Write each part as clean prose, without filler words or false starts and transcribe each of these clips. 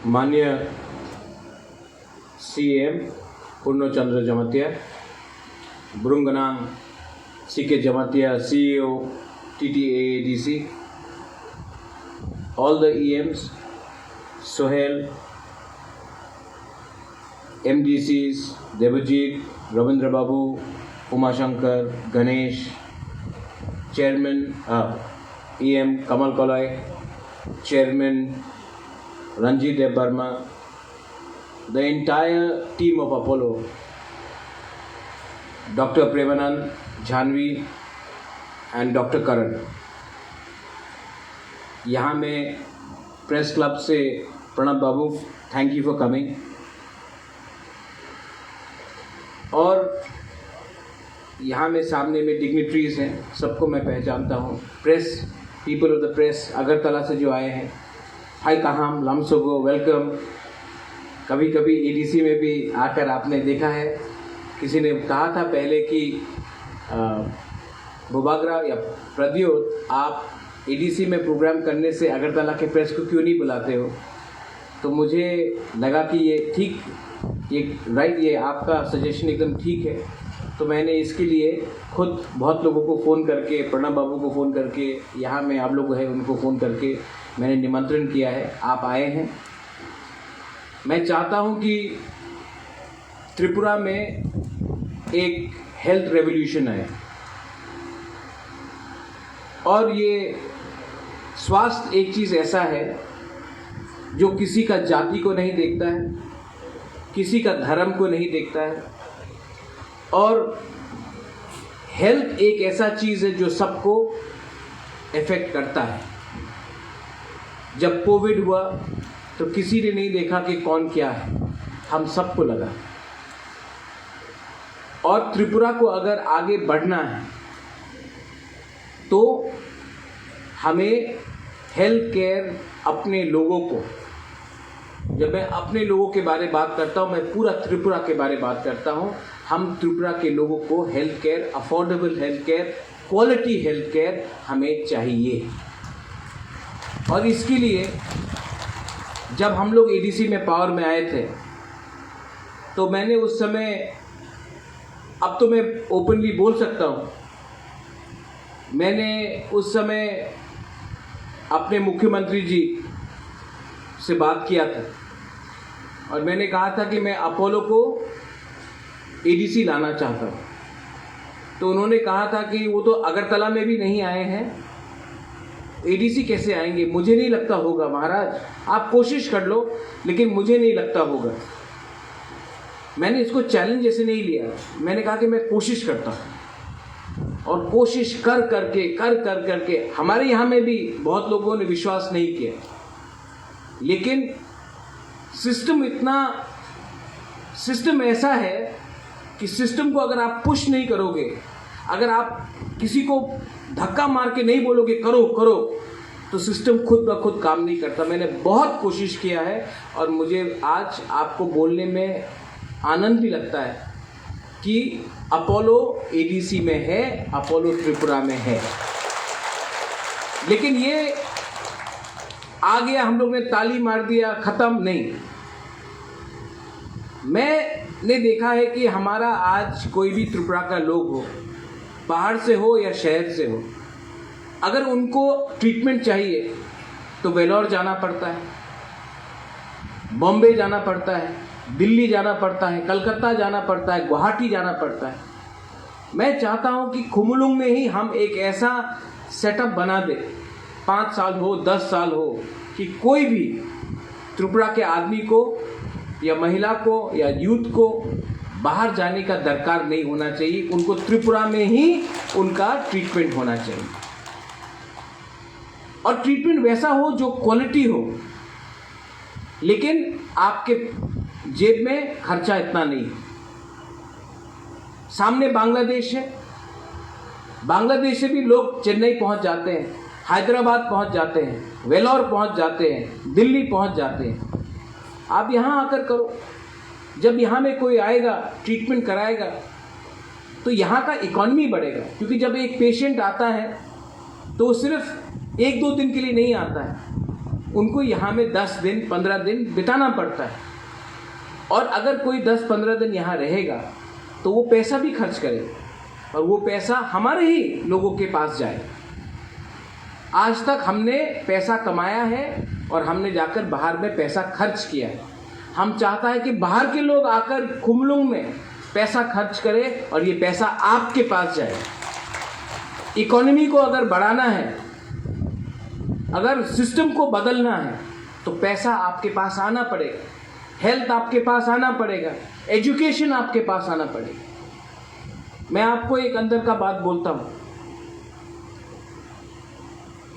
माननीय CM Purnachandra Jamatia, बुरुंगनांग CK Jamatia, CEO TTAADC, all the EMs, Sohail, MDCs, Devajit, Ravindra Babu, Umashankar, Ganesh, Chairman EM Kamal Kolai, Chairman Ranjit Dev Burma, the entire team of Apollo, Dr. Premanand, Jhanvi and Dr. Karan. यहाँ में press club से प्रणब बाबू, thank you for coming. और यहाँ में सामने में dignitaries हैं, सबको मैं पहचानता हूँ। Press, people of the press, Agartala से जो आए हैं, हाई कहाम, लमसोगो, वेलकम। कभी कभी ADC में भी आकर आपने देखा है, किसी ने कहा था पहले कि बुबागरा या प्रद्योत, आप ADC में प्रोग्राम करने से अगरतला के प्रेस को क्यों नहीं बुलाते हो? तो मुझे लगा कि ये ठीक, ये राइट, ये आपका सजेशन एकदम ठीक है। तो मैंने इसके लिए खुद बहुत लोगों को फ़ोन करके, प्रणब बाबू को फ़ोन करके, यहाँ में आप लोग हैं उनको फ़ोन करके मैंने निमंत्रण किया है, आप आए हैं। मैं चाहता हूँ कि त्रिपुरा में एक हेल्थ रेवोल्यूशन आए और ये स्वास्थ्य एक चीज़ ऐसा है जो किसी का जाति को नहीं देखता है, किसी का धर्म को नहीं देखता है, और हेल्थ एक ऐसा चीज़ है जो सबको इफेक्ट करता है। जब कोविड हुआ तो किसी ने नहीं देखा कि कौन क्या है, हम सबको लगा। और त्रिपुरा को अगर आगे बढ़ना है तो हमें हेल्थ केयर, अपने लोगों को, जब मैं अपने लोगों के बारे में बात करता हूँ, मैं पूरा त्रिपुरा के बारे में बात करता हूँ। हम त्रिपुरा के लोगों को health care, affordable health care, quality health care हमें चाहिए। और इसके लिए जब हम लोग ADC में पावर में आए थे तो मैंने उस समय, अब तो मैं ओपनली बोल सकता हूँ, मैंने उस समय अपने मुख्यमंत्री जी से बात किया था और मैंने कहा था कि मैं अपोलो को ADC लाना चाहता हूँ। तो उन्होंने कहा था कि वो तो अगरतला में भी नहीं आए हैं, ADC कैसे आएंगे? मुझे नहीं लगता होगा महाराज, आप कोशिश कर लो, लेकिन मुझे नहीं लगता होगा। मैंने इसको चैलेंज जैसे नहीं लिया, मैंने कहा कि मैं कोशिश करता हूँ। और कोशिश कर करके हमारे यहाँ में भी बहुत लोगों ने विश्वास नहीं किया, लेकिन सिस्टम ऐसा है कि सिस्टम को अगर आप पुश नहीं करोगे, अगर आप किसी को धक्का मार के नहीं बोलोगे करो करो, तो सिस्टम खुद ब खुद काम नहीं करता। मैंने बहुत कोशिश किया है और मुझे आज आपको बोलने में आनंद भी लगता है कि अपोलो ADC में है, अपोलो त्रिपुरा में है। लेकिन ये आ गया, हम लोग ने ताली मार दिया, खत्म नहीं। मैंने देखा है कि हमारा आज कोई भी त्रिपुरा का लोग हो, बाहर से हो या शहर से हो, अगर उनको ट्रीटमेंट चाहिए तो वेलोर जाना पड़ता है, बॉम्बे जाना पड़ता है, दिल्ली जाना पड़ता है, कलकत्ता जाना पड़ता है, गुवाहाटी जाना पड़ता है। मैं चाहता हूं कि खुमुलुंग में ही हम एक ऐसा सेटअप बना दे, 5 साल हो, 10 साल हो, कि कोई भी त्रिपुरा के आदमी को या महिला को या यूथ को बाहर जाने का दरकार नहीं होना चाहिए, उनको त्रिपुरा में ही उनका ट्रीटमेंट होना चाहिए। और ट्रीटमेंट वैसा हो जो क्वालिटी हो, लेकिन आपके जेब में खर्चा इतना नहीं। सामने बांग्लादेश है, बांग्लादेश से भी लोग चेन्नई पहुंच जाते हैं, हैदराबाद पहुंच जाते हैं, वेलोर पहुंच जाते हैं, दिल्ली पहुंच जाते हैं। आप यहाँ आकर करो। जब यहाँ में कोई आएगा, ट्रीटमेंट कराएगा, तो यहाँ का इकॉनमी बढ़ेगा। क्योंकि जब एक पेशेंट आता है तो सिर्फ 1-2 दिन के लिए नहीं आता है, उनको यहाँ में 10 दिन 15 दिन बिताना पड़ता है, और अगर कोई 10-15 दिन यहाँ रहेगा तो वो पैसा भी खर्च करेगा और वो पैसा हमारे ही लोगों के पास जाएगा। आज तक हमने पैसा कमाया है और हमने जाकर बाहर में पैसा खर्च किया है। हम चाहता है कि बाहर के लोग आकर खुमलुंग में पैसा खर्च करें और ये पैसा आपके पास जाए। इकोनॉमी को अगर बढ़ाना है, अगर सिस्टम को बदलना है तो पैसा आपके पास आना पड़ेगा, हेल्थ आपके पास आना पड़ेगा, एजुकेशन आपके पास आना पड़ेगा। मैं आपको एक अंदर का बात बोलता हूँ,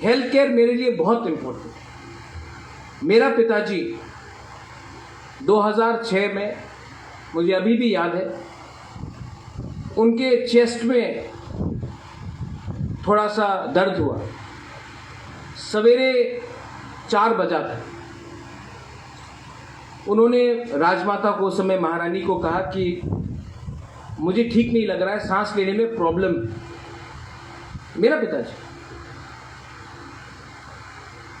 हेल्थ केयर मेरे लिए बहुत इंपॉर्टेंट है। मेरा पिताजी 2006 में, मुझे अभी भी याद है, उनके चेस्ट में थोड़ा सा दर्द हुआ। सवेरे 4 बजा था। उन्होंने राजमाता को, उस समय महारानी को कहा कि मुझे ठीक नहीं लग रहा है, सांस लेने में प्रॉब्लम है। मेरा पिताजी,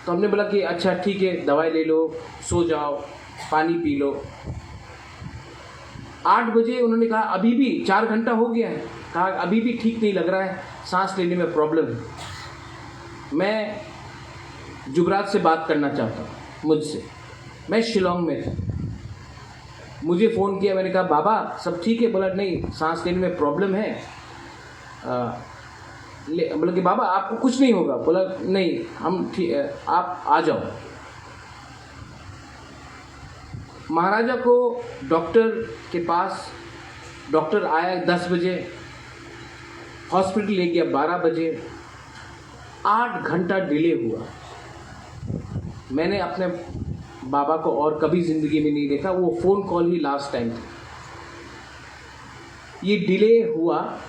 तो हमने बोला कि अच्छा ठीक है, दवाई ले लो, सो जाओ, पानी पी लो। 8 बजे उन्होंने कहा अभी भी 4 घंटा हो गया है, कहा अभी भी ठीक नहीं लग रहा है, सांस लेने में प्रॉब्लम है। मैं जुबराज से बात करना चाहता हूँ, मुझसे। मैं शिलोंग में था, मुझे फ़ोन किया, मैंने कहा बाबा सब ठीक है? बोला नहीं, सांस लेने में प्रॉब्लम है। बोला कि बाबा आपको कुछ नहीं होगा? बोला नहीं, हम ठीक, आप आ जाओ। महाराजा को डॉक्टर के पास, डॉक्टर आया 10 बजे, हॉस्पिटल ले गया 12 बजे। 8 घंटा डिले हुआ। मैंने अपने बाबा को और कभी ज़िंदगी में नहीं देखा, वो फ़ोन कॉल ही लास्ट टाइम था। ये डिले हुआ,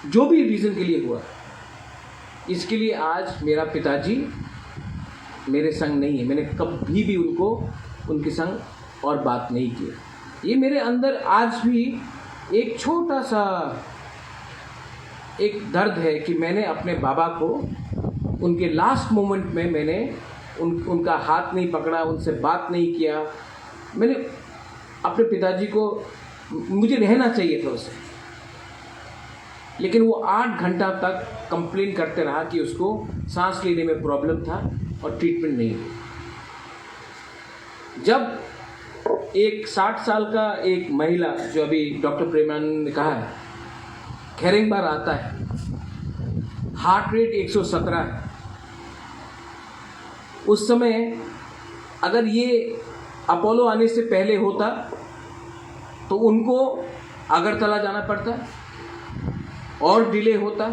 जो भी रीज़न के लिए हुआ, इसके लिए आज मेरा पिताजी मेरे संग नहीं है। मैंने कभी भी उनके संग और बात नहीं की। ये मेरे अंदर आज भी एक छोटा सा एक दर्द है कि मैंने अपने बाबा को उनके लास्ट मोमेंट में मैंने उनका हाथ नहीं पकड़ा, उनसे बात नहीं किया। मैंने अपने पिताजी को, मुझे रहना चाहिए था उससे, लेकिन वो 8 घंटा तक कंप्लेन करते रहा कि उसको सांस लेने में प्रॉब्लम था और ट्रीटमेंट नहीं हुई। जब एक 60 साल का एक महिला, जो अभी डॉक्टर प्रेमानंद ने कहा है, खेरिंगबार आता है, हार्ट रेट 117 है। उस समय अगर ये अपोलो आने से पहले होता तो उनको अगरतला जाना पड़ता और डिले होता,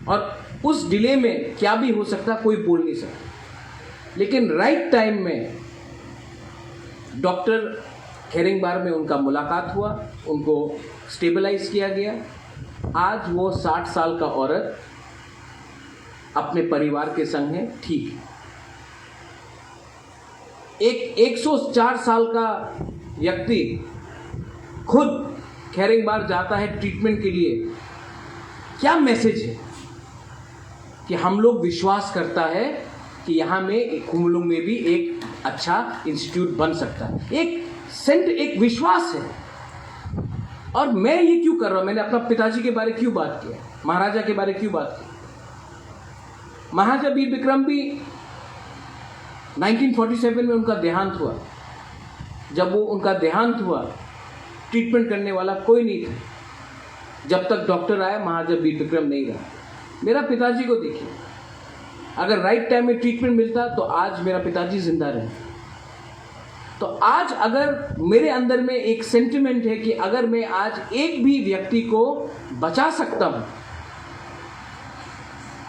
और उस डिले में क्या भी हो सकता कोई बोल नहीं सकता। लेकिन राइट टाइम में डॉक्टर खेरिंगबार में उनका मुलाकात हुआ, उनको स्टेबलाइज किया गया। आज वो 60 साल का औरत अपने परिवार के संग है, ठीक है। एक 104 साल का व्यक्ति खुद खेरिंगबार जाता है ट्रीटमेंट के लिए। क्या मैसेज है कि हम लोग विश्वास करता है कि यहाँ में खुमलुंग में भी एक अच्छा इंस्टीट्यूट बन सकता है। एक विश्वास है। और मैं ये क्यों कर रहा हूँ? मैंने अपना पिताजी के बारे क्यों बात किया, महाराजा के बारे क्यों बात की? महाराजा वीर विक्रम भी 1947 में उनका देहांत हुआ। जब वो उनका देहांत हुआ, ट्रीटमेंट करने वाला कोई नहीं था। जब तक डॉक्टर आया, महाराजा वीर विक्रम नहीं रहा। मेरा पिताजी को देखिए, अगर राइट टाइम में ट्रीटमेंट मिलता तो आज मेरा पिताजी जिंदा रहे। तो आज अगर मेरे अंदर में एक सेंटिमेंट है कि अगर मैं आज एक भी व्यक्ति को बचा सकता हूं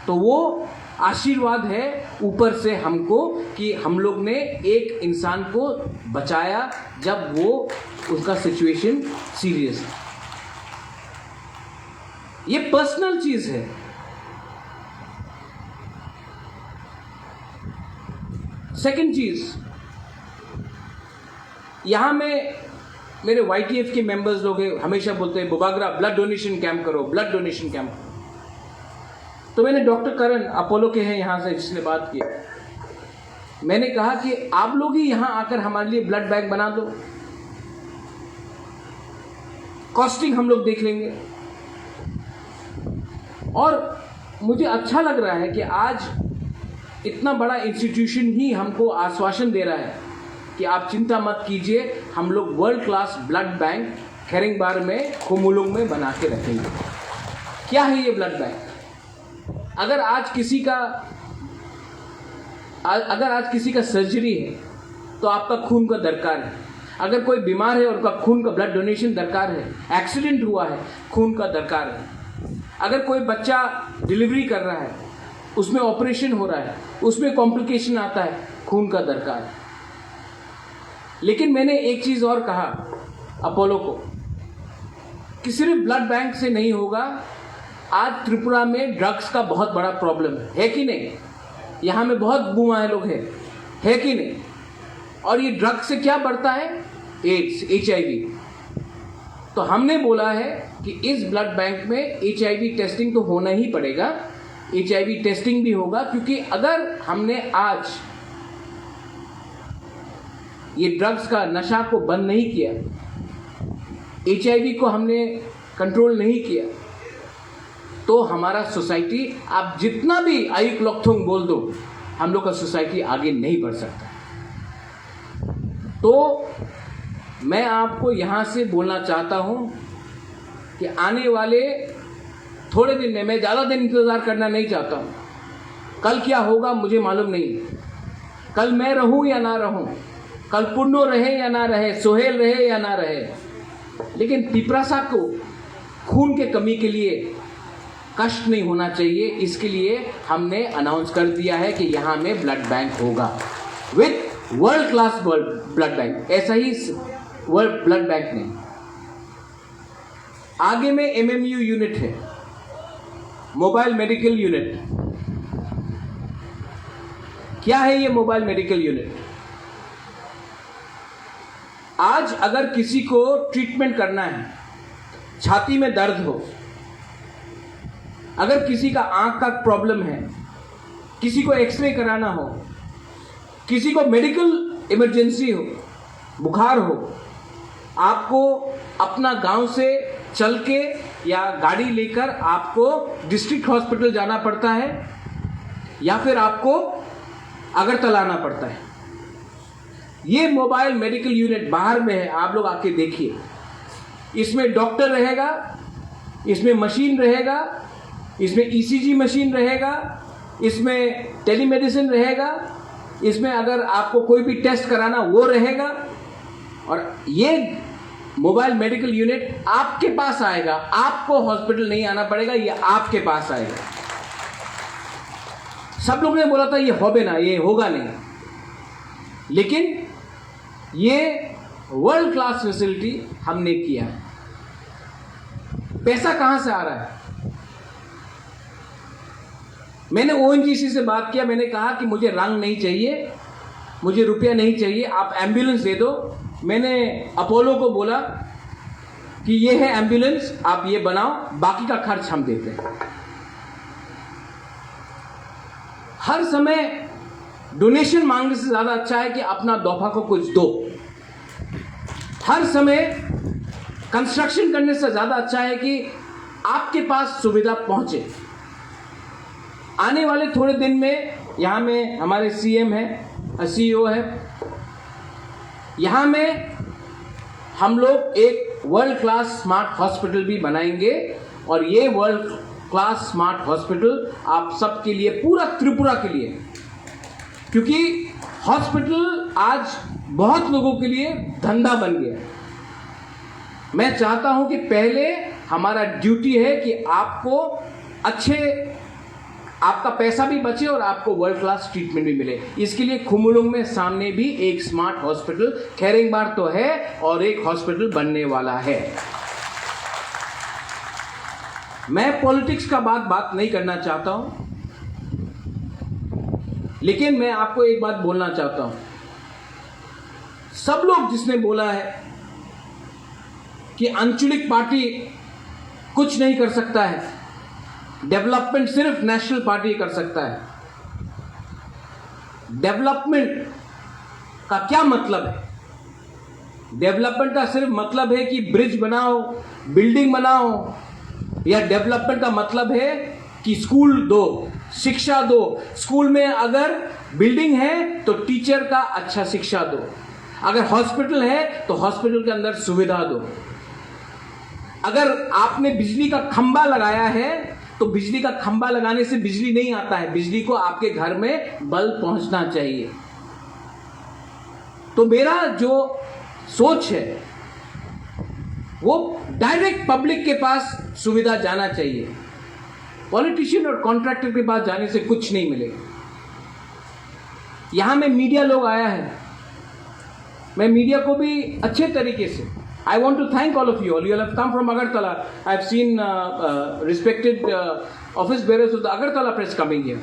तो वो आशीर्वाद है ऊपर से हमको, कि हम लोग ने एक इंसान को बचाया जब वो उसका सिचुएशन सीरियस है। ये पर्सनल चीज है। सेकंड चीज, यहां में मेरे YTF के मेंबर्स लोग हैं, हमेशा बोलते हैं बुबागरा ब्लड डोनेशन कैंप करो, ब्लड डोनेशन कैंप करो। तो मैंने डॉक्टर करण, अपोलो के हैं यहाँ से, जिसने बात की, मैंने कहा कि आप लोग ही यहां आकर हमारे लिए ब्लड बैंक बना दो, कॉस्टिंग हम लोग देख लेंगे। और मुझे अच्छा लग रहा है कि आज इतना बड़ा इंस्टीट्यूशन ही हमको आश्वासन दे रहा है कि आप चिंता मत कीजिए, हम लोग वर्ल्ड क्लास ब्लड बैंक खेरिंगबार में, खुमुलुंग में बना के रखेंगे। क्या है ये ब्लड बैंक? अगर आज किसी का सर्जरी है तो आपका खून का दरकार है। अगर कोई बीमार है और उसका खून का ब्लड डोनेशन दरकार है, एक्सीडेंट हुआ है, खून का दरकार है। अगर कोई बच्चा डिलीवरी कर रहा है, उसमें ऑपरेशन हो रहा है, उसमें कॉम्प्लिकेशन आता है, खून का दरकार है। लेकिन मैंने एक चीज़ और कहा अपोलो को कि सिर्फ ब्लड बैंक से नहीं होगा। आज त्रिपुरा में ड्रग्स का बहुत बड़ा प्रॉब्लम है कि नहीं? यहाँ में बहुत बुआए लोग हैं, है कि नहीं? और ये ड्रग्स से क्या बढ़ता है? AIDS, HIV। तो हमने बोला है कि इस ब्लड बैंक में HIV टेस्टिंग तो होना ही पड़ेगा। HIV टेस्टिंग भी होगा, क्योंकि अगर हमने आज ये ड्रग्स का नशा को बंद नहीं किया, HIV को हमने कंट्रोल नहीं किया, तो हमारा सोसाइटी, आप जितना भी आयुक लोकथोंग बोल दो, हम लोग का सोसाइटी आगे नहीं बढ़ सकता। तो मैं आपको यहाँ से बोलना चाहता हूँ कि आने वाले थोड़े दिन में, मैं ज़्यादा दिन इंतज़ार करना नहीं चाहता हूँ। कल क्या होगा मुझे मालूम नहीं। कल मैं रहूँ या ना रहूँ, कल पुन्नो रहे या ना रहे, सोहेल रहे या ना रहे, लेकिन पिपरासा को खून के कमी के लिए कष्ट नहीं होना चाहिए। इसके लिए हमने अनाउंस कर दिया है कि यहाँ में ब्लड बैंक होगा with world class blood bank. ऐसा ही वर्ल्ड ब्लड बैंक नहीं, आगे में MMU यूनिट है, मोबाइल मेडिकल यूनिट। क्या है ये मोबाइल मेडिकल यूनिट? आज अगर किसी को ट्रीटमेंट करना है, छाती में दर्द हो, अगर किसी का आंख का प्रॉब्लम है, किसी को एक्सरे कराना हो, किसी को मेडिकल इमरजेंसी हो, बुखार हो, आपको अपना गांव से चल के या गाड़ी लेकर आपको डिस्ट्रिक्ट हॉस्पिटल जाना पड़ता है, या फिर आपको अगरतला आना पड़ता है। ये मोबाइल मेडिकल यूनिट बाहर में है, आप लोग आके देखिए। इसमें डॉक्टर रहेगा, इसमें मशीन रहेगा, इसमें ECG मशीन रहेगा, इसमें टेलीमेडिसिन रहेगा, इसमें अगर आपको कोई भी टेस्ट कराना वो रहेगा। और ये मोबाइल मेडिकल यूनिट आपके पास आएगा, आपको हॉस्पिटल नहीं आना पड़ेगा, ये आपके पास आएगा। सब लोग ने बोला था ये होबे ना, ये होगा नहीं, लेकिन ये वर्ल्ड क्लास फैसिलिटी हमने किया। पैसा कहां से आ रहा है? मैंने ONGC से बात किया, मैंने कहा कि मुझे रंग नहीं चाहिए, मुझे रुपया नहीं चाहिए, आप एम्बुलेंस दे दो। मैंने अपोलो को बोला कि ये है एम्बुलेंस, आप ये बनाओ, बाकी का खर्च हम देते हैं। हर समय डोनेशन मांगने से ज्यादा अच्छा है कि अपना दोफा को कुछ दो। हर समय कंस्ट्रक्शन करने से ज्यादा अच्छा है कि आपके पास सुविधा पहुंचे। आने वाले थोड़े दिन में यहाँ में हमारे CM है, CEO है, यहाँ में हम लोग एक वर्ल्ड क्लास स्मार्ट हॉस्पिटल भी बनाएंगे। और ये वर्ल्ड क्लास स्मार्ट हॉस्पिटल आप सबके लिए, पूरा त्रिपुरा के लिए, क्योंकि हॉस्पिटल आज बहुत लोगों के लिए धंधा बन गया। मैं चाहता हूं कि पहले हमारा ड्यूटी है कि आपको आपका पैसा भी बचे और आपको वर्ल्ड क्लास ट्रीटमेंट भी मिले। इसके लिए खुमुलुंग में सामने भी एक स्मार्ट हॉस्पिटल खेरिंगबार तो है और एक हॉस्पिटल बनने वाला है। मैं पॉलिटिक्स का बात नहीं करना चाहता हूं, लेकिन मैं आपको एक बात बोलना चाहता हूं। सब लोग जिसने बोला है कि आंचलिक पार्टी कुछ नहीं कर सकता है, डेवलपमेंट सिर्फ नेशनल पार्टी कर सकता है, डेवलपमेंट का क्या मतलब है? डेवलपमेंट का सिर्फ मतलब है कि ब्रिज बनाओ, बिल्डिंग बनाओ, या डेवलपमेंट का मतलब है कि स्कूल दो, शिक्षा दो? स्कूल में अगर बिल्डिंग है तो टीचर का अच्छा शिक्षा दो, अगर हॉस्पिटल है तो हॉस्पिटल के अंदर सुविधा दो, अगर आपने बिजली का खंबा लगाया है तो बिजली का खंबा लगाने से बिजली नहीं आता है, बिजली को आपके घर में बल्ब पहुंचना चाहिए। तो मेरा जो सोच है वो डायरेक्ट पब्लिक के पास सुविधा जाना चाहिए। पॉलिटिशियन और कॉन्ट्रैक्टर के पास जाने से कुछ नहीं मिलेगा। यहां में मीडिया लोग आया है, मैं मीडिया को भी अच्छे तरीके से, I want to thank all of you. You all have come from Agartala. I have seen respected office bearers of the Agartala press coming here.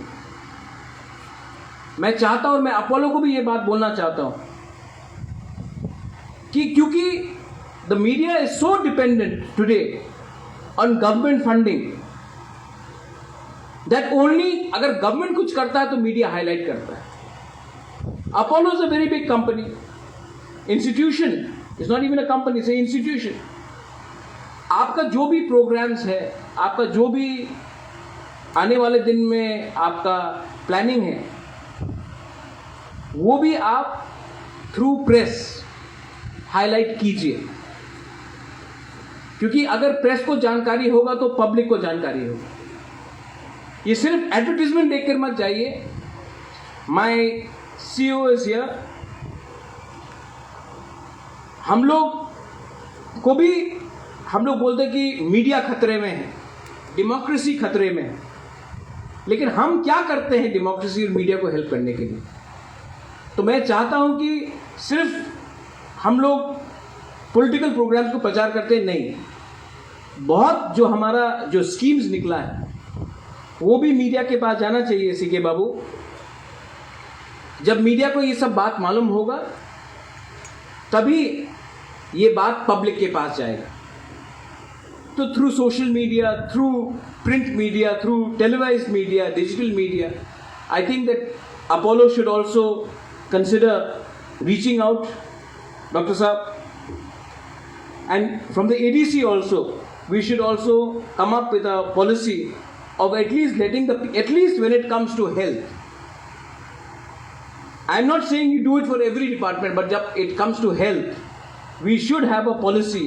मैं चाहता हूं और मैं अपोलो को भी ये बात बोलना चाहता हूं कि क्योंकि the media is so dependent today on government funding that only अगर गवर्नमेंट कुछ करता है तो मीडिया हाईलाइट करता है। Apollo is a very big company, institution, it's not even a company, it's institution. आपका जो भी प्रोग्राम्स है, आपका जो भी आने वाले दिन में आपका प्लानिंग है, वो भी आप थ्रू प्रेस हाईलाइट कीजिए, क्योंकि अगर प्रेस को जानकारी होगा तो पब्लिक को जानकारी होगी। ये सिर्फ एडवर्टीजमेंट देखकर मत जाइए। My CEO is here. हम लोग बोलते हैं कि मीडिया खतरे में है, डेमोक्रेसी खतरे में है, लेकिन हम क्या करते हैं डेमोक्रेसी और मीडिया को हेल्प करने के लिए? तो मैं चाहता हूं कि सिर्फ हम लोग पॉलिटिकल प्रोग्राम्स को प्रचार करते हैं, नहीं, बहुत जो हमारा जो स्कीम्स निकला है वो भी मीडिया के पास जाना चाहिए। सीके बाबू, जब मीडिया को ये सब बात मालूम होगा तभी ये बात पब्लिक के पास जाएगा। तो through social media, through print media, through televised media, digital media, I think that Apollo should also consider reaching out, doctor साहब, and from the ADC also we should also come up with a policy of at least letting at least when it comes to health, I'm not saying you do it for every department, but when it comes to health we should have a policy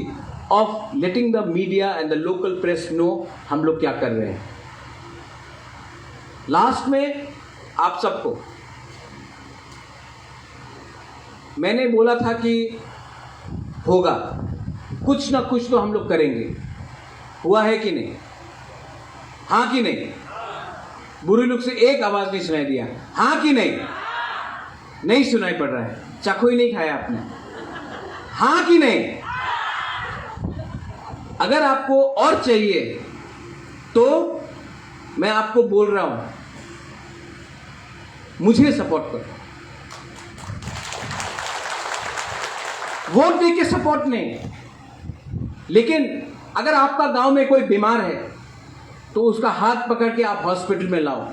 of letting the media and the local press know हम लोग क्या कर रहे हैं। Last में आप सबको मैंने बोला था कि होगा कुछ ना कुछ तो हम लोग करेंगे, हुआ है कि नहीं? हाँ कि नहीं? बुरी लोग से एक आवाज नहीं सुनाई दिया, हाँ कि नहीं? नहीं सुनाई पड़ रहा है, चखो ही नहीं खाया आपने, हाँ कि नहीं? अगर आपको और चाहिए तो मैं आपको बोल रहा हूं, मुझे सपोर्ट करो। वोट दे के सपोर्ट नहीं, लेकिन अगर आपका गांव में कोई बीमार है तो उसका हाथ पकड़ के आप हॉस्पिटल में लाओ।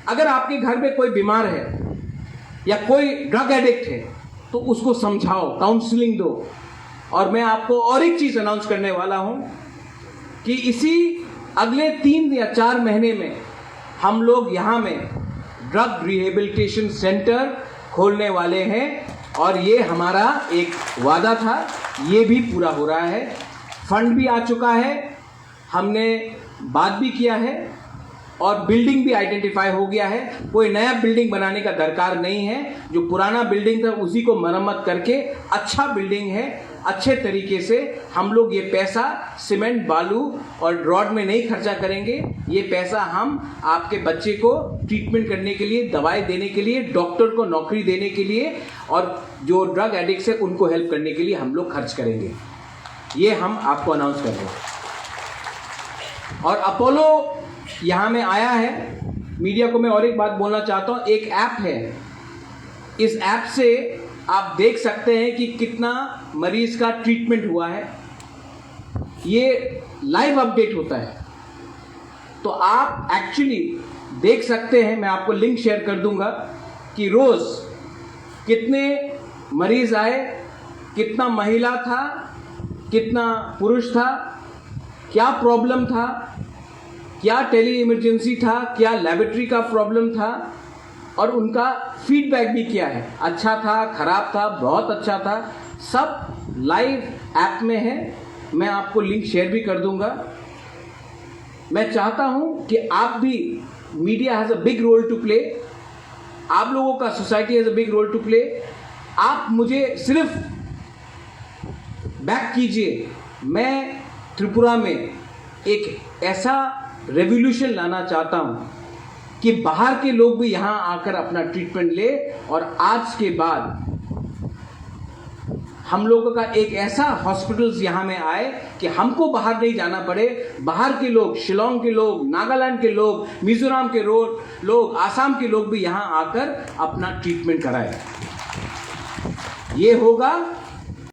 अगर आपके घर में कोई बीमार है या कोई ड्रग एडिक्ट है तो उसको समझाओ, काउंसलिंग दो। और मैं आपको और एक चीज अनाउंस करने वाला हूं कि इसी अगले 3 या 4 महीने में हम लोग यहां में ड्रग रिहेबिलिटेशन सेंटर खोलने वाले हैं, और ये हमारा एक वादा था, ये भी पूरा हो रहा है। फंड भी आ चुका है, हमने बात भी किया है, और बिल्डिंग भी आइडेंटिफाई हो गया है। कोई नया बिल्डिंग बनाने का दरकार नहीं है, जो पुराना बिल्डिंग था उसी को मरम्मत करके अच्छा बिल्डिंग है, अच्छे तरीके से हम लोग ये पैसा सीमेंट, बालू और रॉड में नहीं खर्चा करेंगे। ये पैसा हम आपके बच्चे को ट्रीटमेंट करने के लिए, दवाई देने के लिए, डॉक्टर को नौकरी देने के लिए, और जो ड्रग एडिक्ट्स है उनको हेल्प करने के लिए हम लोग खर्च करेंगे। ये हम आपको अनाउंस कर रहे हैं। और अपोलो यहाँ में आया है, मीडिया को मैं और एक बात बोलना चाहता हूँ। एक ऐप है, इस ऐप से आप देख सकते हैं कि कितना मरीज का ट्रीटमेंट हुआ है, ये लाइव अपडेट होता है। तो आप एक्चुअली देख सकते हैं, मैं आपको लिंक शेयर कर दूंगा। कि रोज कितने मरीज आए, कितना महिला था, कितना पुरुष था, क्या प्रॉब्लम था, क्या टेली इमरजेंसी था, क्या लेबोरेटरी का प्रॉब्लम था, और उनका फीडबैक भी क्या है, अच्छा था, खराब था, बहुत अच्छा था, सब लाइव ऐप में है। मैं आपको लिंक शेयर भी कर दूंगा। मैं चाहता हूं कि आप भी, media has a big role to play, आप लोगों का, society has a big role to play. आप मुझे सिर्फ बैक कीजिए। मैं त्रिपुरा में एक ऐसा रेवोल्यूशन लाना चाहता हूं कि बाहर के लोग भी यहां आकर अपना ट्रीटमेंट ले, और आज के बाद हम लोगों का एक ऐसा हॉस्पिटल्स यहां में आए कि हमको बाहर नहीं जाना पड़े। बाहर के लोग, शिलोंग के लोग, नागालैंड के लोग, मिजोरम के लोग, आसाम के लोग भी यहां आकर अपना ट्रीटमेंट कराए। ये होगा